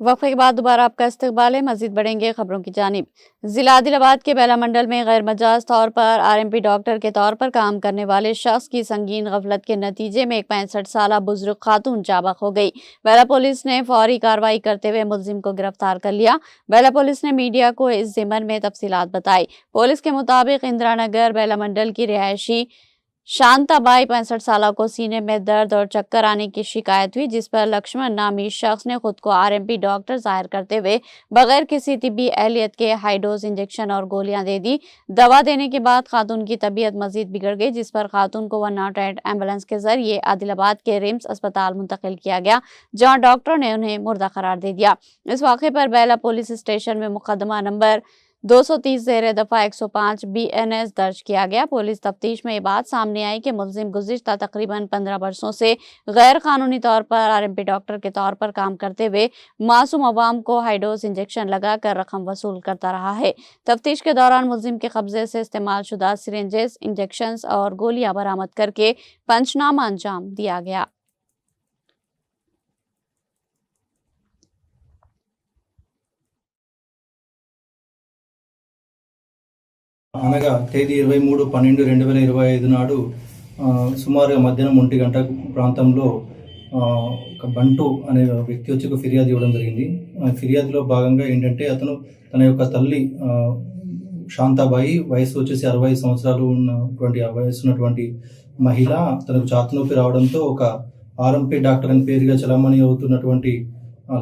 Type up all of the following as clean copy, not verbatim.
वक्फे के बाद दोबारा आपका इस्तकबाल है। मजीद बढ़ेंगे खबरों की जानिब। जिला आदिलाबाद के बेला मंडल में गैर मजाज तौर पर आरएमपी डॉक्टर के तौर पर काम करने वाले शख्स की संगीन गफलत के नतीजे में एक 65 साला बुजुर्ग खातून जाबक हो गई। बेला पुलिस ने फौरी कार्रवाई करते हुए मुलजिम को गिरफ्तार कर लिया। बेला पुलिस ने मीडिया को इस ज़िमन में तफसीलात बताई। पुलिस के मुताबिक इंदिरा नगर बेला मंडल की रिहायशी शांताबाई 65 साल को सीने में दर्द और चक्कर आने की शिकायत हुई, जिस पर लक्ष्मण नामी शख्स ने खुद को आरएमपी डॉक्टर जाहिर करते हुए बगैर किसी तिब्बी एहलियत के हाई डोज इंजेक्शन और गोलियां दे दी। दवा देने के बाद खातून की तबीयत मजीद बिगड़ गई, जिस पर खातून को 108 एम्बुलेंस के जरिए आदिलाबाद के रिम्स अस्पताल मुंतकिल किया गया, जहाँ डॉक्टरों ने उन्हें मुर्दा करार दे दिया। इस वाक़े पर बेला पुलिस स्टेशन में मुकदमा नंबर 230 ज़ेर दफ़ा 105 BNS दर्ज किया गया। पुलिस तफ्तीश में ये बात सामने आई कि मुलजिम गुज़िश्ता तकरीबन 15 बरसों से गैर कानूनी तौर पर आरएमपी डॉक्टर के तौर पर काम करते हुए मासूम अवाम को हाईडोज इंजेक्शन लगाकर रकम वसूल करता रहा है। तफ्तीश के दौरान मुलजिम के कब्जे से इस्तेमाल शुदा सिरिंजेस, इंजेक्शन और गोलियां बरामद करके पंचनामा अंजाम दिया गया। అనగా తేదీ 23/12/2025 నాడు సుమారుగా మధ్యాహ్నం 1 గంట ప్రాంతంలో ఒక బంటు అనే వ్యక్తి వచ్చి ఒక ఫిర్యాదు ఇవ్వడం జరిగింది. ఫిర్యాదులో భాగంగా ఏంటంటే అతను తన యొక్క తల్లి శాంతాబాయి వయసు వచ్చేసి 60 సంవత్సరాలు ఉన్నటువంటి మహిళ తనకు ఛాతీ నొప్పి రావడంతో ఒక ఆర్ఎంపీ డాక్టర్ అని పేరుగా చలామణి అవుతున్నటువంటి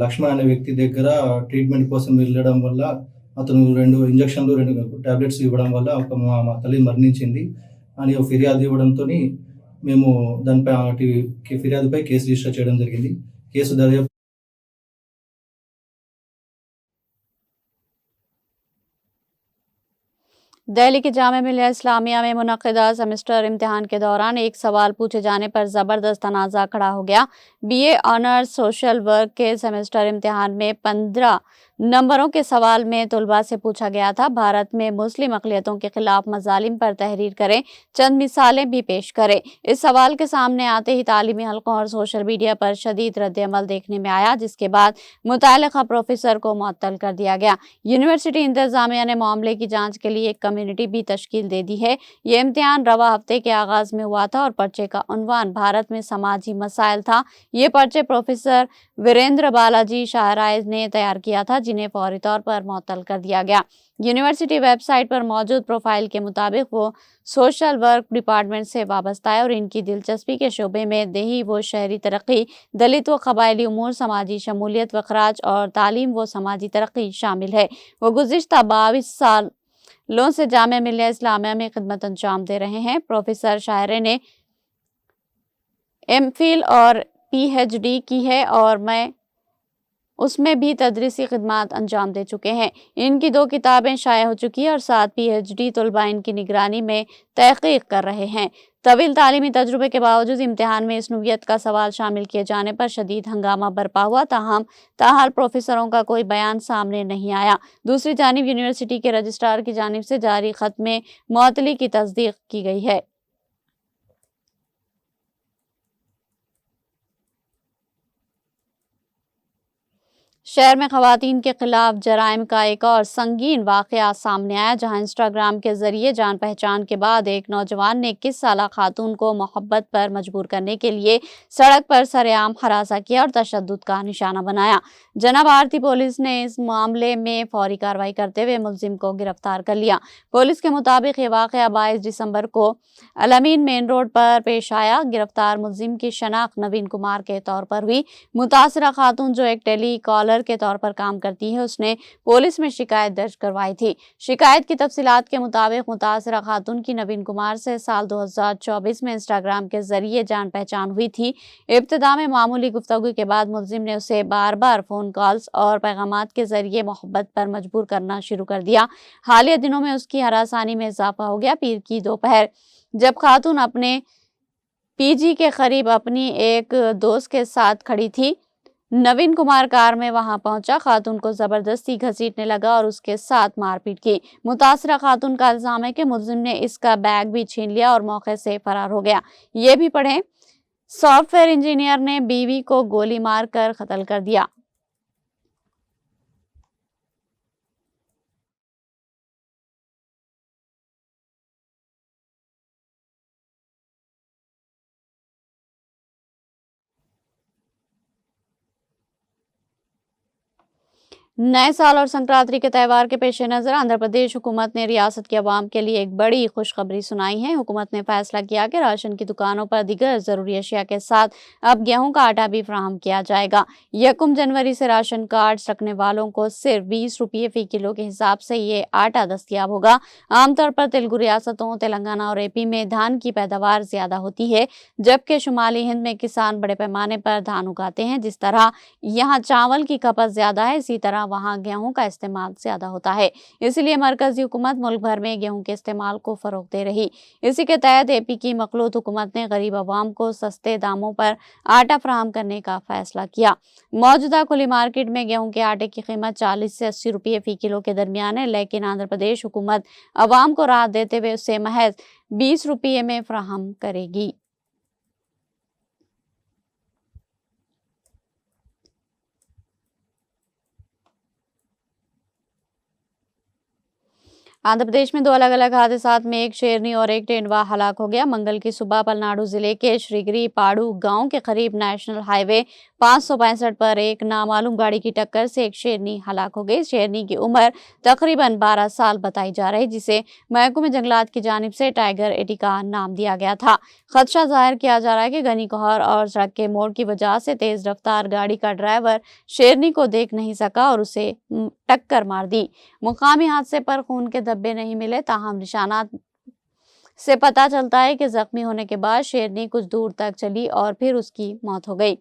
లక్ష్మణ్ అనే వ్యక్తి దగ్గర ట్రీట్మెంట్ కోసం వెళ్ళడం వల్ల అతను 2 ఇంజక్షన్లు 2 టాబ్లెట్స్ ఇవ్వడం వల్ల మా తల్లి మరణించింది అని ఒక ఫిర్యాదు ఇవ్వడంతో మేము దానిపై ఫిర్యాదుపై కేసు రిజిస్టర్ చేయడం జరిగింది. కేసు దర్యాప్తు दिल्ली की जामिया मिलिया इस्लामिया में मुनक्किदा सेमेस्टर इम्तिहान के दौरान एक सवाल पूछे जाने पर ज़बरदस्त तनाज़ा खड़ा हो गया। BA ऑनर्स सोशल वर्क के सेमेस्टर इम्तिहान में 15 नंबरों के सवाल में तलबा से पूछा गया था, भारत में मुस्लिम अक़लियतों के खिलाफ मज़ालिम पर तहरीर करें, चंद मिसालें भी पेश करें। इस सवाल के सामने आते ही तालीमी हलकों और सोशल मीडिया पर शदीद रद्द-ए-अमल देखने में आया, जिसके बाद मुतअल्लिक़ा प्रोफेसर को मुअत्तल कर दिया गया। यूनिवर्सिटी इंतज़ामिया ने मामले की जाँच के लिए एक कम्युनिटी भी तश्कील दे दी है। ये इम्तिहान रवा हफ्ते के आगाज़ में हुआ था और पर्चे का उन्वान भारत में समाजी मसाइल था। ये पर्चे प्रोफेसर वीरेंद्र बालाजी शाहराइज ने तैयार किया था, जिन्हें फौरी तौर पर मुअत्तल कर दिया गया। यूनिवर्सिटी वेबसाइट पर मौजूद प्रोफाइल के मुताबिक वो सोशल वर्क डिपार्टमेंट से वाबस्ता है और इनकी दिलचस्पी के शोबे में देही व शहरी तरक्की, दलित व कबायली उमूर, समाजी शमूलियत व खराज और तालीम व समाजी तरक्की शामिल है। वो गुज़िश्ता 22 सालों से जामिया मिलिया इस्लामिया में खिदमत अंजाम दे रहे हैं। प्रोफेसर शाहरे ने MPhil और PhD की है और मैं उसमें भी तदरीसी खिदमत अंजाम दे चुके हैं। इनकी 2 किताबें शाया हो चुकी है और 7 PhD तलबा इनकी निगरानी में तहकीक कर रहे हैं। तवील तालीमी तजुर्बे के बावजूद इम्तिहान में इस नोयत का सवाल शामिल किए जाने पर शदीद हंगामा बरपा हुआ, ताहाल प्रोफेसरों का कोई बयान सामने नहीं आया। दूसरी जानिब यूनिवर्सिटी के रजिस्ट्रार की जानिब से जारी खत में मुअत्तली की तस्दीक की गई है। शहर में खवातीन के खिलाफ जराइम का एक और संगीन वाक़या सामने आया, जहां इंस्टाग्राम के जरिए जान पहचान के बाद एक नौजवान ने 21 साला खातून को मोहब्बत पर मजबूर करने के लिए सड़क पर सरेआम हरासा किया और तशद्दुद का निशाना बनाया। जनाब आरती पुलिस ने इस मामले में फौरी कार्रवाई करते हुए मुलजिम को गिरफ्तार कर लिया। पुलिस के मुताबिक ये वाक़या 22 दिसंबर को अलमीन मेन रोड पर पेश आया। गिरफ्तार मुलजिम की शनाख्त नवीन कुमार के तौर पर हुई। मुतासरा खातून जो एक टेली कॉलर के तौर पर काम करती है, उसने पुलिस में शिकायत दर्ज करवाई थी। शिकायत की तफसीलात के मुताबिक मुतासरा खातून की नवीन कुमार से साल 2024 में इंस्टाग्राम के जरिए जान पहचान हुई थी। इब्तिदा में मामूली गुफ्तगू के बाद मुलजिम ने उसे बार बार फोन कॉल्स और पैगामात के जरिए मोहब्बत पर मजबूर करना शुरू कर दिया। हालिया दिनों में उसकी हरासानी में इजाफा हो गया। पीर की दोपहर जब खातून अपने पीजी के करीब अपनी एक दोस्त के साथ खड़ी थी। नवीन कुमार कार में वहां पहुंचा, खातून को जबरदस्ती घसीटने लगा और उसके साथ मारपीट की। मुतासरा खातून का इल्जाम है कि मुलजिम ने इसका बैग भी छीन लिया और मौके से फरार हो गया। ये भी पढ़ें, सॉफ्टवेयर इंजीनियर ने बीवी को गोली मारकर कत्ल कर दिया। नए साल और संक्रांति के त्यौहार के पेश नज़र आंध्र प्रदेश हुकूमत ने रियासत की आवाम के लिए एक बड़ी खुशखबरी सुनाई है। हुकूमत ने फैसला किया कि राशन की दुकानों पर दीगर जरूरी अशिया के साथ अब गेहूं का आटा भी फराहम किया जाएगा। 1 जनवरी से राशन कार्ड रखने वालों को सिर्फ 20 रुपये फी किलो के हिसाब से ये आटा दस्तियाब होगा। आमतौर पर तेलुगु रियासतों तेलंगाना और एपी में धान की पैदावार ज्यादा होती है, जबकि शुमाली हिंद में किसान बड़े पैमाने पर धान उगाते हैं। जिस तरह यहाँ चावल की खपत ज्यादा है, इसी तरह वहाँ गेहूं का इस्तेमाल ज्यादा होता है। इसलिए मरकजी हुकूमत मुल्क भर में गेहूं के इस्तेमाल को फरोग दे रही। इसी के तहत एपी की मखलूत हुकूमत ने गरीब अवाम को सस्ते दामों पर आटा फराहम करने का फैसला किया। मौजूदा खुली मार्केट में गेहूं के आटे की कीमत 40 से 80 रुपये फी किलो के दरमियान है, लेकिन आंध्र प्रदेश हुकूमत अवाम को राहत देते हुए उसे महज 20 रुपये में फराहम करेगी। आंध्र प्रदेश में 2 अलग-अलग हादसात में एक शेरनी और एक तेंदुआ हलाक हो गया। मंगल की सुबह पलनाडु जिले के श्रीगिरी पाड़ू गांव के करीब नेशनल हाईवे 565 पर एक नामालूम गाड़ी की टक्कर से एक शेरनी हलाक हो गई। शेरनी की उम्र तकरीबन 12 साल बताई जा रही, जिसे महकमे जंगलात की जानिब से टाइगर एटिका नाम दिया गया था। खदशा जाहिर किया जा रहा है कि घनी कोहर और सड़क के मोड़ की वजह से तेज रफ्तार गाड़ी का ड्राइवर शेरनी को देख नहीं सका और उसे टक्कर मार दी। मुकामी हादसे पर खून के धब्बे नहीं मिले, ताहम निशानात से पता चलता है कि जख्मी होने के बाद शेरनी कुछ दूर तक चली और फिर उसकी मौत हो गई।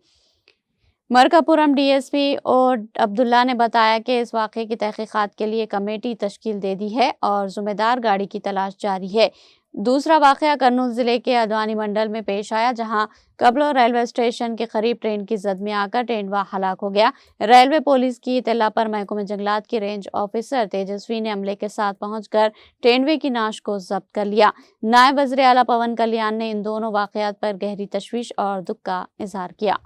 मरकापुरम डीएसपी और अब्दुल्ला ने बताया कि इस वाक़े की तहकीकात के लिए कमेटी तश्कील दे दी है और जिम्मेदार गाड़ी की तलाश जारी है। दूसरा वाक़या कर्नूल जिले के अदवानी मंडल में पेश आया, जहां कबलो रेलवे स्टेशन के करीब ट्रेन की जद में आकर तेंदुआ हलाक हो गया। रेलवे पुलिस की इत्तला पर महकमे जंगलात की रेंज ऑफिसर तेजस्वी ने अमले के साथ पहुंचकर तेंदुए की नाश को जब्त कर लिया। नायब वज़ीर आला पवन कल्याण ने इन दोनों वाक़यात पर गहरी तशवीश और दुख का इजहार किया।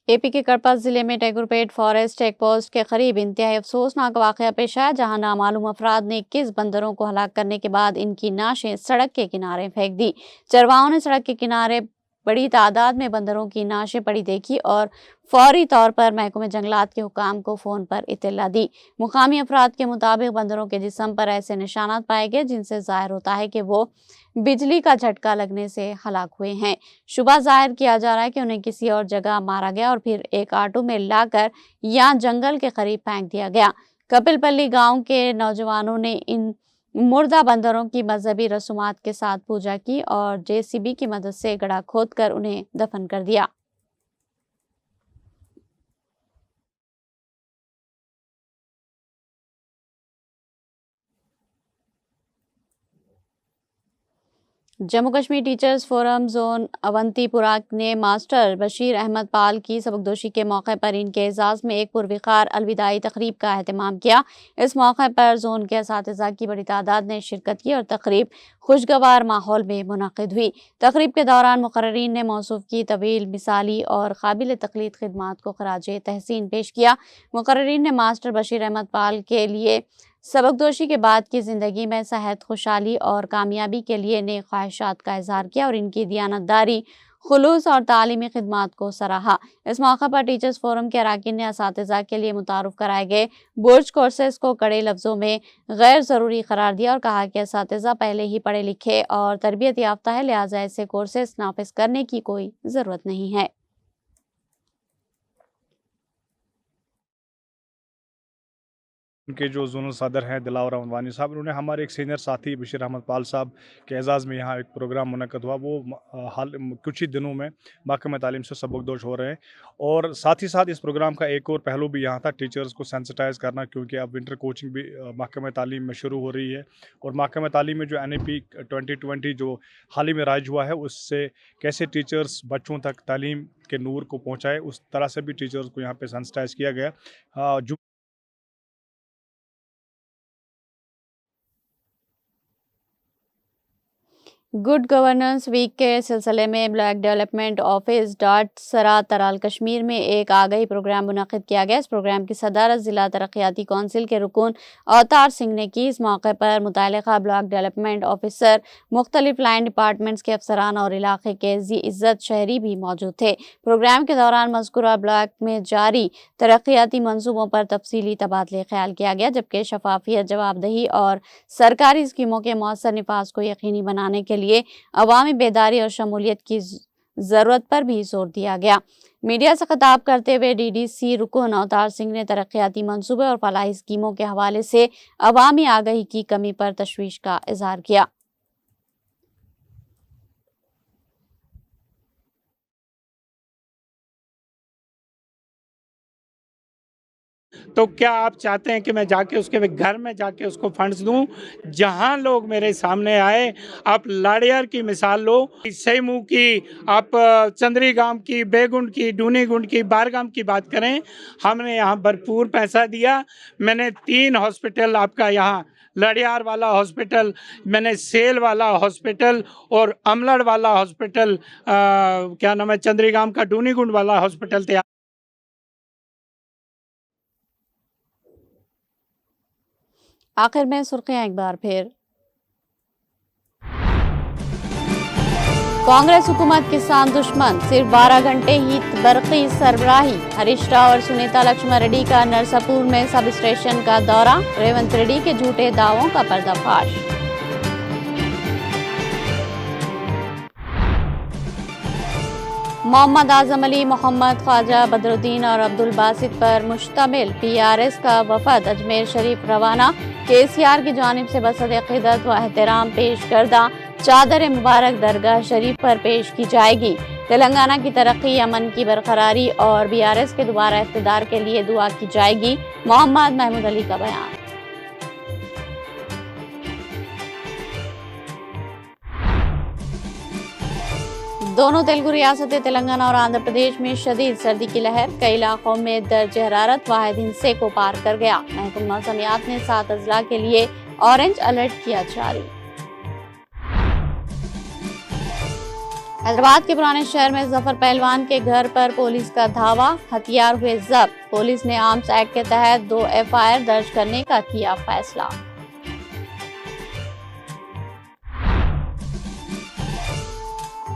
एपी के कड़पा जिले में टैगुरपेट फॉरेस्ट चेक पोस्ट के करीब इंतहाई अफसोसनाक वाक़या पेश आया, जहां नामालूम अफराद ने 21 बंदरों को हलाक करने के बाद इनकी नाशें सड़क के किनारे फेंक दी। चरवाहों ने सड़क के किनारे बड़ी तादाद में बंदरों की नाशें पड़ी देखी और फौरी तौर पर महकमे जंगलात के हुकाम को फ़ोन पर इत्तला दी। मुकामी अफराद के मुताबिक बंदरों के जिस्म पर ऐसे निशानात पाए गए जिनसे जाहिर होता है कि वो बिजली का झटका लगने से हलाक हुए हैं। शुबा जाहिर किया जा रहा है कि उन्हें किसी और जगह मारा गया और फिर एक ऑटो में लाकर यहाँ जंगल के करीब फेंक दिया गया। कपिलपल्ली गांव के नौजवानों ने इन मुर्दा बंदरों की मजहबी रसूमात के साथ पूजा की और जेसीबी की मदद से गड्ढा खोदकर उन्हें दफन कर दिया। Jammu Kashmir teachers forum zone Awantipora ने मास्टर बशीर अहमद पाल की सबकदोशी के मौके पर इनके एजाज़ में एक पुरविकार अलविदाई तकरीब का एहतमाम किया। इस मौके पर जोन के असातिज़ा की बड़ी तादाद ने शिरकत की और तकरीब खुशगवार माहौल में मुनक़िद हुई। तकरीब के दौरान मुक़र्रिरीन ने मौसूफ़ की तवील, मिसाली और काबिल तक़लीद खिदमात को खराजे तहसीन पेश किया। मुक़र्रिरीन ने मास्टर बशीर अहमद पाल के लिए सबकदोशी के बाद की ज़िंदगी में सेहत, खुशहाली और कामयाबी के लिए नेक ख्वाहिशात का इजहार किया और इनकी दियानतदारी, खुलूस और तालीमी खिदमात को सराहा। इस मौके पर टीचर्स फोरम के अराकीन ने असातिज़ा के लिए मुतारुफ कराए गए बोर्ड कोर्सेज को कड़े लफ्ज़ों में गैर ज़रूरी करार दिया और कहा कि असातिज़ा पहले ही पढ़े लिखे और तरबियत याफ्ता है, लिहाजा ऐसे कोर्सेज नाफिज करने की कोई ज़रूरत नहीं है। उनके जो जोनल सदर हैं दिलावर अहमद साहब, उन्होंने हमारे एक सीनियर साथी बशीर अहमद पाल साहब के एजाज़ में यहाँ एक प्रोग्राम मुनक़्क़द हुआ। वो हाल कुछ ही दिनों में महकमा तालीम से सबकदोश हो रहे हैं। और साथ ही साथ इस प्रोग्राम का एक और पहलू भी यहाँ था, टीचर्स को सेंसिटाइज़ करना, क्योंकि अब विंटर कोचिंग भी महकमा तालीम में शुरू हो रही है। और महकमा तालीम में जो NAP 2020 जो हाल ही में राइज हुआ है, उससे कैसे टीचर्स बच्चों तक तालीम के नूर को पहुँचाए, उस तरह से भी टीचर्स को यहाँ पे सेंसिटाइज़ किया गया। जो गुड गवर्नेंस वीक के सिलसिले में ब्लॉक डेवलपमेंट ऑफिस सरा तराल कश्मीर में एक आगाही प्रोग्राम मुनक़्क़िद किया गया। इस प्रोग्राम की सदारत ज़िला तरक्याती कौंसिल के रुकन अवतार सिंह ने की। इस मौके पर मुतल्लिक़ा ब्लॉक डेवलपमेंट ऑफिसर, मुख्तलिफ लाइन डिपार्टमेंट्स के अफसरान और इलाके के इज़्ज़त शहरी भी मौजूद थे। प्रोग्राम के दौरान मज़कूरा ब्लॉक में जारी तरक्याती मंसूबों पर तफसीली तबादले ख्याल किया गया, जबकि शफाफियत, जवाबदेही और सरकारी स्कीमों के मौसर निफाज को यकीनी बनाने के लिए अवामी बेदारी और शमूलियत की ज़रूरत पर भी जोर दिया गया। मीडिया से खिताब करते हुए DDC रुकन अवतार सिंह ने तरक्याती मंसूबे और फलाही स्कीमों के हवाले से अवामी आगाही की कमी पर तशवीश का इजहार किया। तो क्या आप चाहते हैं कि मैं जाके उसके घर में जाके उसको फंड्स दूं? जहां लोग मेरे सामने आए, आप लाड़ियार की मिसाल लो, सेमू की, आप चंद्री गांव की, बेगुंड की, डूनी गुंड की, बारगाम की बात करें, हमने यहाँ भरपूर पैसा दिया। मैंने 3 हॉस्पिटल आपका यहाँ लड़ियार वाला हॉस्पिटल, मैंने सेल वाला हॉस्पिटल और अमलड़ वाला हॉस्पिटल, क्या नाम है, चंद्री गांव का डूनी गुंड वाला हॉस्पिटल तैयार। आखिर में सुर्खियां एक बार फिर। कांग्रेस हुकूमत किसान दुश्मन, सिर्फ 12 घंटे ही बरकी सरबराही। हरीश राव और सुनीता लक्ष्मण रेड्डी का नरसापुर में सब स्टेशन का दौरा। रेवंत रेड्डी के झूठे दावों का पर्दाफाश। मोहम्मद आजम अली, मोहम्मद ख्वाजा बदरुद्दीन और अब्दुल बासित पर मुश्तमिल PRS का वफद अजमेर शरीफ रवाना। KCR की जानिब से बसद अक़ीदत व एहतराम पेश करदा चादर मुबारक दरगाह शरीफ पर पेश की जाएगी। तेलंगाना की तरक्की, अमन की बरकरारी और BRS के दोबारा इक़्तिदार के लिए दुआ की जाएगी। मोहम्मद महमूद अली का बयान। दोनों तेलुगु रियासतें तेलंगाना और आंध्र प्रदेश में शदीद सर्दी की लहर। कई इलाकों में दर्ज हरारत वाहिद हिस्से को पार कर गया। महकमा मौसमियात ने 7 अजला के लिए ऑरेंज अलर्ट किया जारी। हैदराबाद के पुराने शहर में जफर पहलवान के घर पर पुलिस का धावा, हथियार हुए जब्त। पुलिस ने आर्म्स एक्ट के तहत 2 FIR दर्ज करने का किया फैसला।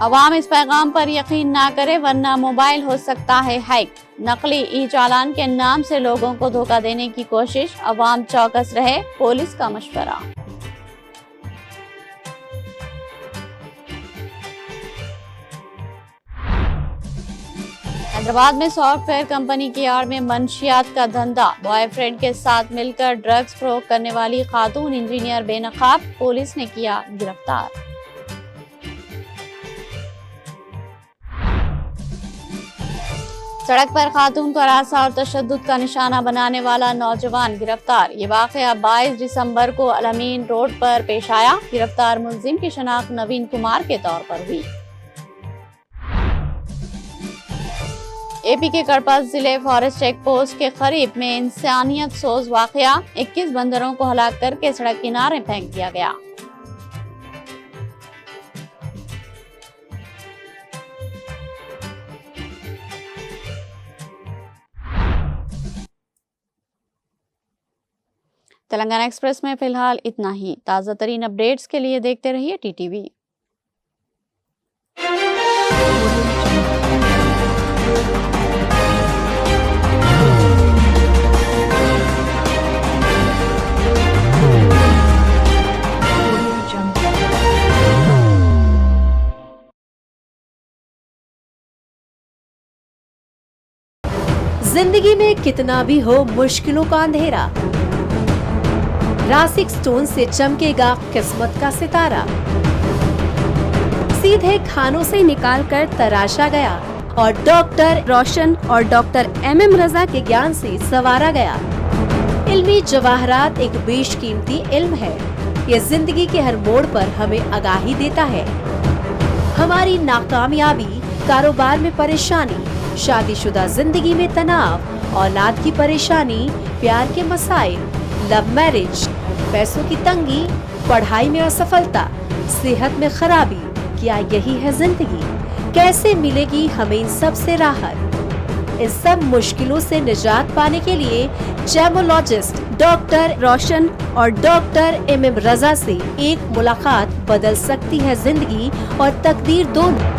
अवाम इस पैगाम पर यकीन ना करे वरना मोबाइल हो सकता है हैक। नकली ई-चालान के नाम से लोगों को धोखा देने की कोशिश, अवाम चौकस रहे, पुलिस का मशवरा। हैदराबाद में सॉफ्टवेयर कंपनी की आड़ में मंशियात का धंधा। बॉयफ्रेंड के साथ मिलकर ड्रग्स फरोख्त करने वाली खातून इंजीनियर बेनकाब, पुलिस ने किया गिरफ्तार। सड़क पर खातून को हरासा और तशद्दुद का निशाना बनाने वाला नौजवान गिरफ्तार। ये वाकया 22 दिसंबर को अलमीन रोड पर पेश आया। गिरफ्तार मुलजिम की शनाख्त नवीन कुमार के तौर पर हुई। AP के कड़पा जिले फॉरेस्ट चेक पोस्ट के करीब में इंसानियत सोज वाकया। 21 बंदरों को हलाक करके सड़क किनारे फेंक दिया गया। तेलंगाना एक्सप्रेस में फिलहाल इतना ही। ताज़ा तरीन अपडेट्स के लिए देखते रहिए TTV। जिंदगी में कितना भी हो मुश्किलों का अंधेरा, रासिक स्टोन से चमकेगा किस्मत का सितारा। सीधे खानों से निकालकर तराशा गया और डॉक्टर रोशन और डॉक्टर MM रजा के ज्ञान से संवारा गया। इल्मी जवाहरात एक बेशकीमती इल्म है। ये जिंदगी के हर मोड़ पर हमें आगाही देता है। हमारी नाकामयाबी, कारोबार में परेशानी, शादीशुदा जिंदगी में तनाव, औलाद की परेशानी, प्यार के मसाइल, लव मैरिज, पैसों की तंगी, पढ़ाई में असफलता, सेहत में खराबी, क्या यही है जिंदगी? कैसे मिलेगी हमें इन सब से राहत? इन सब मुश्किलों से निजात पाने के लिए जेमोलॉजिस्ट डॉक्टर रोशन और डॉक्टर MM रजा से एक मुलाकात बदल सकती है जिंदगी और तकदीर दोनों।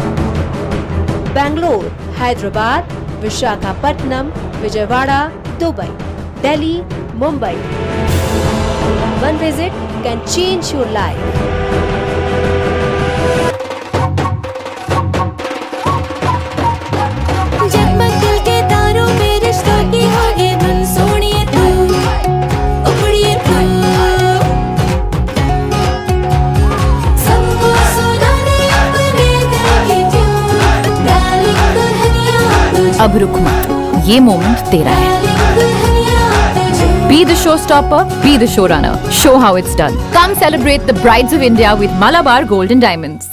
Bangalore, Hyderabad, Visakhapatnam, Vijayawada, Dubai, Delhi, Mumbai. One visit can change your life. जगमग दिल के तारों में रिश्तों की होगी धुन, सोनिए तू, उखड़िए तू, सबको सुना दे अपने दिल की ट्यून, डार्लिंग दुल्हनिया तुझे, अब रुक मत, ये मोमेंट तेरा है। डार्लिंग दुल्हनिया तुझे। Be the showstopper, be the showrunner. Show how it's done. Come celebrate the brides of India with Malabar Gold and Diamonds.